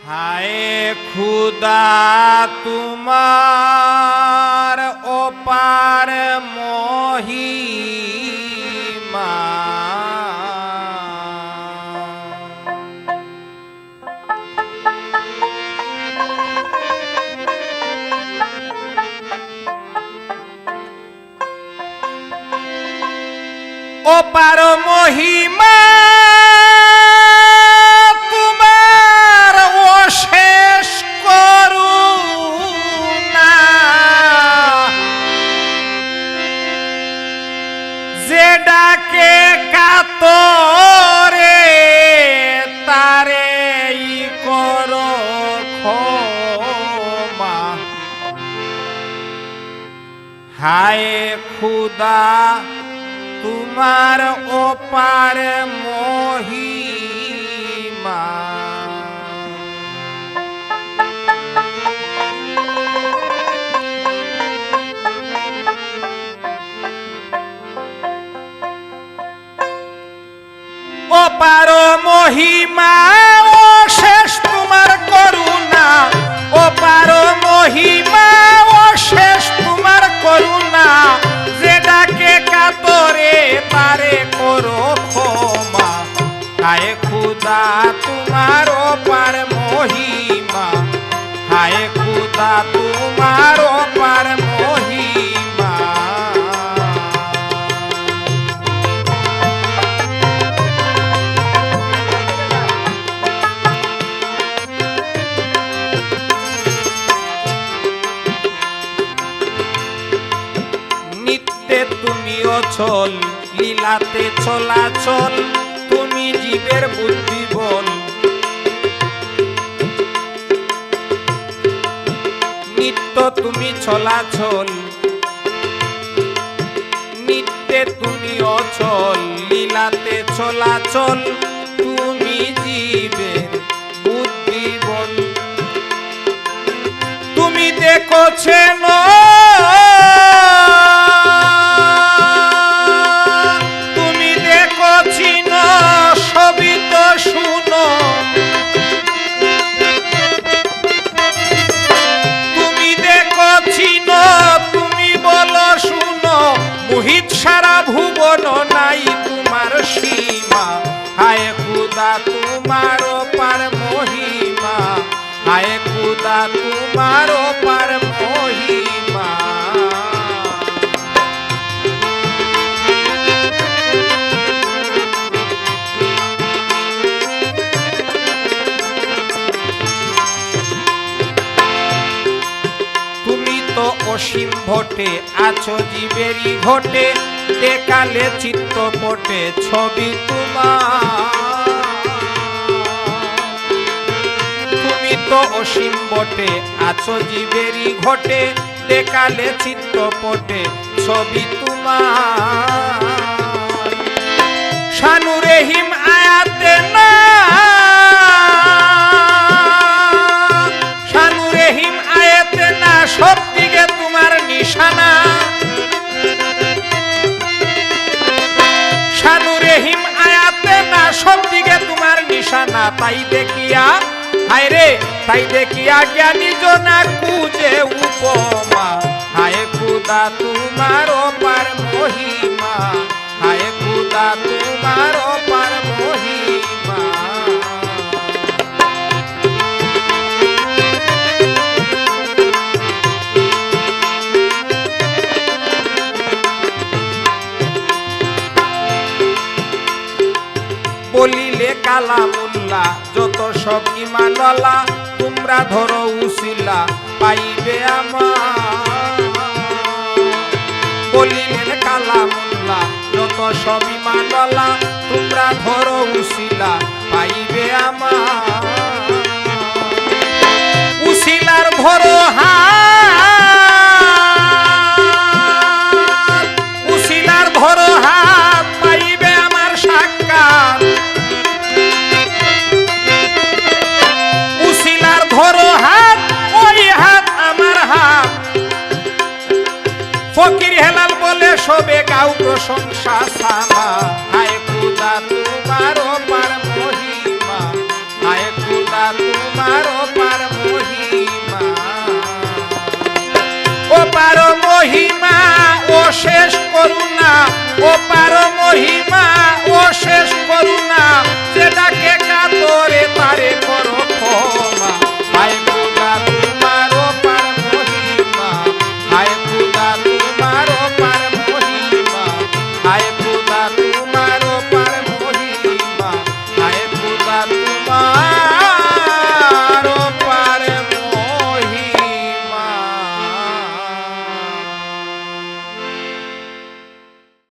হায় খুদা তোমার অপার মহিমা, অপার মহিমা ডাকে কাতরে তারে করো ক্ষমা। হায় খুদা তোমার অপার মহিমা, অপার মহিমা অশেষ তোমার করুণা, অপার মহিমা অশেষ তোমার করুণা, যে ডাকে কাতরে তারে করো ক্ষমা। হায় খুদা তোমার অপার মহিমা, হায় খুদা তোমার অপার মহিমা। নিত্যে তুমি অচল, লীলাতে চলাচল, তুমি জীবের বুদ্ধি বল। নিত্য তুমি চলাচল, নিত্যে তুমি অচল, লীলাতে চলাচল, তুমি জীবের বুদ্ধি বল। তুমি দেখছেন মোহিত সারা ভুবন নাই তোমার সীমা। হায় খুদা তোমার অপার মহিমা, হায় খুদা তোমার অপার মহিমা। অসীম ভটে আছো জীবেরই ঘটে, দেখালে চিত্তপটে ছবি তোমার। তুমি তো অসীম বটে আছো জীবেরই ঘটে, দেখালে চিত্তপটে ছবি তোমার। শানু রহিম আয়াতে না, শানু রহিম আয়াতে না, সব দিকে তোমার নিশানা। শানু রহিম আয়াতে না, সব দিকে তোমার নিশানা। তাই দেখিয়া হায় রে, তাই দেখিয়া জ্ঞানী জনা কুজে উপমা। হায় খুদা তোমার অপার মহিমা, হায় খুদা তোমার অপার মহিমা। বলিলে কালামুল্লাহ যত সব ইমানওয়ালা, তোমরা ধরো উসিলা পাইবে আমার। বলিলেন কালামুল্লাহ যত সব ইমানওয়ালা, তোমরা ধরো উসিলা পাইবে আমার। উসিলার ধরো হাত, উসিলার ধরো হাত, পাইবে আমার সাক্ষাৎ। উসিলার ধরো হাত, ওই হাত আমার হাত। ফকির হেলাল বলে সবে গাও প্রশংসা সামা। হায় খুদা তোমার অপার মহিমা, হায় খুদা তোমার করুণা ও পার মহিমা ও শেষ করুণা যেটাকে কাতরে তারে করো ক্ষমা হায় খোদা তোমার ও পার মহিমা হায় খোদা তোমার ও পার মহিমা হায় খোদা তোমার ও পার মহিমা হায় খোদা তোমার